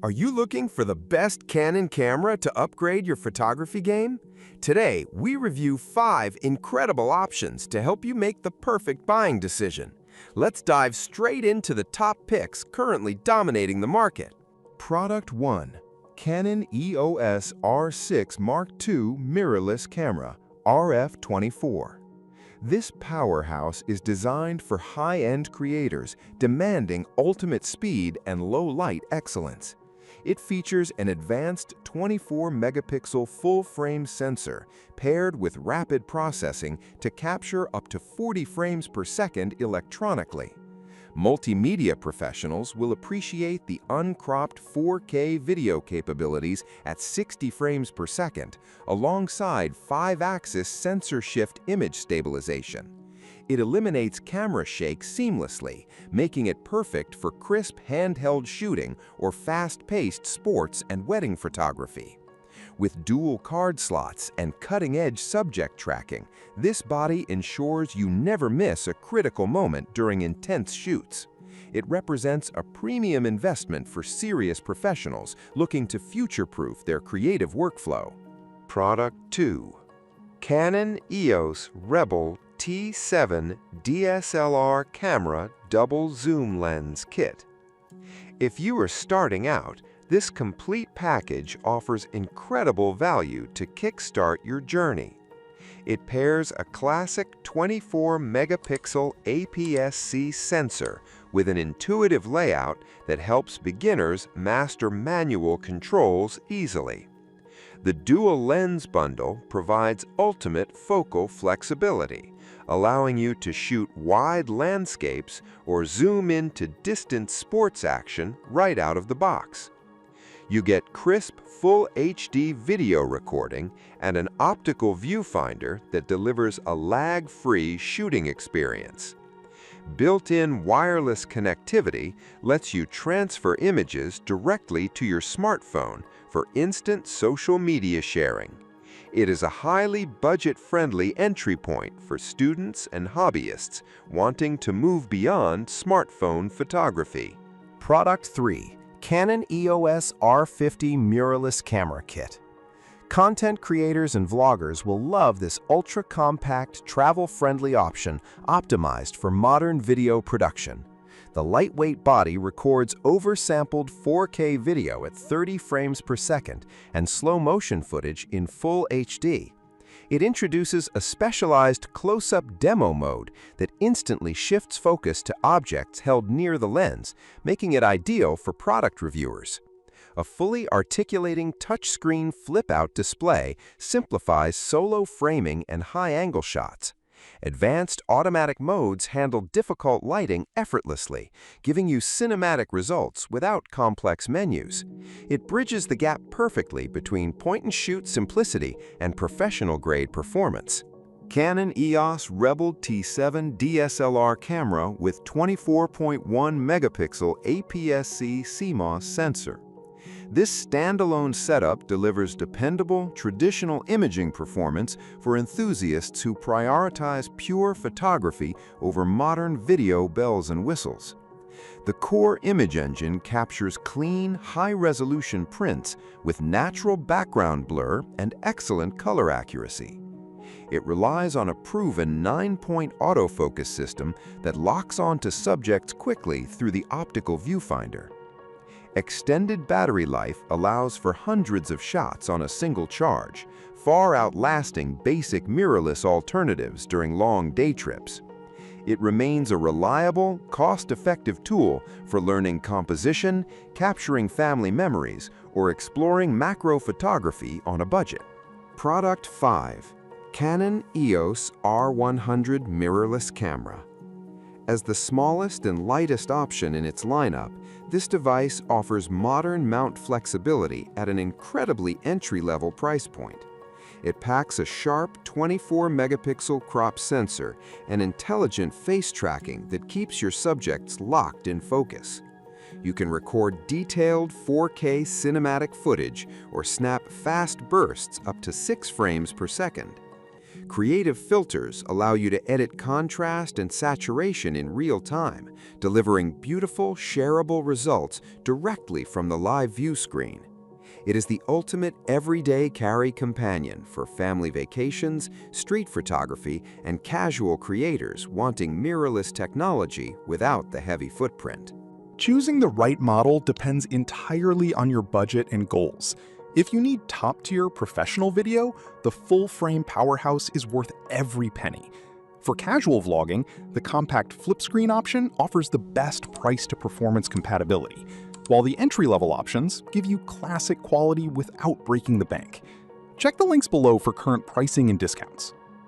Are you looking for the best Canon camera to upgrade your photography game? Today, we review 5 incredible options to help you make the perfect buying decision. Let's dive straight into the top picks currently dominating the market. Product 1. Canon EOS R6 Mark II Mirrorless Camera, RF24. This powerhouse is designed for high-end creators demanding ultimate speed and low-light excellence. It features an advanced 24-megapixel full-frame sensor paired with rapid processing to capture up to 40 frames per second electronically. Multimedia professionals will appreciate the uncropped 4K video capabilities at 60 frames per second, alongside 5-axis sensor shift image stabilization. It eliminates camera shake seamlessly, making it perfect for crisp handheld shooting or fast-paced sports and wedding photography. With dual card slots and cutting-edge subject tracking, this body ensures you never miss a critical moment during intense shoots. It represents a premium investment for serious professionals looking to future-proof their creative workflow. Product 2. Canon EOS Rebel T7 DSLR Camera Double Zoom Lens Kit. If you are starting out, this complete package offers incredible value to kickstart your journey. It pairs a classic 24-megapixel APS-C sensor with an intuitive layout that helps beginners master manual controls easily. The dual lens bundle provides ultimate focal flexibility, allowing you to shoot wide landscapes or zoom into distant sports action right out of the box. You get crisp, full HD video recording and an optical viewfinder that delivers a lag-free shooting experience. Built-in wireless connectivity lets you transfer images directly to your smartphone for instant social media sharing. It is a highly budget-friendly entry point for students and hobbyists wanting to move beyond smartphone photography. Product 3. Canon EOS R50 Mirrorless Camera Kit. Content creators and vloggers will love this ultra-compact, travel-friendly option optimized for modern video production. The lightweight body records oversampled 4K video at 30 frames per second and slow-motion footage in full HD. It introduces a specialized close-up demo mode that instantly shifts focus to objects held near the lens, making it ideal for product reviewers. A fully articulating touchscreen flip-out display simplifies solo framing and high-angle shots. Advanced automatic modes handle difficult lighting effortlessly, giving you cinematic results without complex menus. It bridges the gap perfectly between point-and-shoot simplicity and professional-grade performance. Canon EOS Rebel T7 DSLR camera with 24.1-megapixel APS-C CMOS sensor. This standalone setup delivers dependable, traditional imaging performance for enthusiasts who prioritize pure photography over modern video bells and whistles. The core image engine captures clean, high-resolution prints with natural background blur and excellent color accuracy. It relies on a proven 9-point autofocus system that locks onto subjects quickly through the optical viewfinder. Extended battery life allows for hundreds of shots on a single charge, far outlasting basic mirrorless alternatives during long day trips. It remains a reliable, cost-effective tool for learning composition, capturing family memories, or exploring macro photography on a budget. Product 5. Canon EOS R100 Mirrorless Camera. As the smallest and lightest option in its lineup, this device offers modern mount flexibility at an incredibly entry-level price point. It packs a sharp 24-megapixel crop sensor and intelligent face tracking that keeps your subjects locked in focus. You can record detailed 4K cinematic footage or snap fast bursts up to 6 frames per second. Creative filters allow you to edit contrast and saturation in real time, delivering beautiful, shareable results directly from the live view screen. It is the ultimate everyday carry companion for family vacations, street photography, and casual creators wanting mirrorless technology without the heavy footprint. Choosing the right model depends entirely on your budget and goals. If you need top-tier professional video, the full-frame powerhouse is worth every penny. For casual vlogging, the compact flip screen option offers the best price-to-performance compatibility, while the entry-level options give you classic quality without breaking the bank. Check the links below for current pricing and discounts.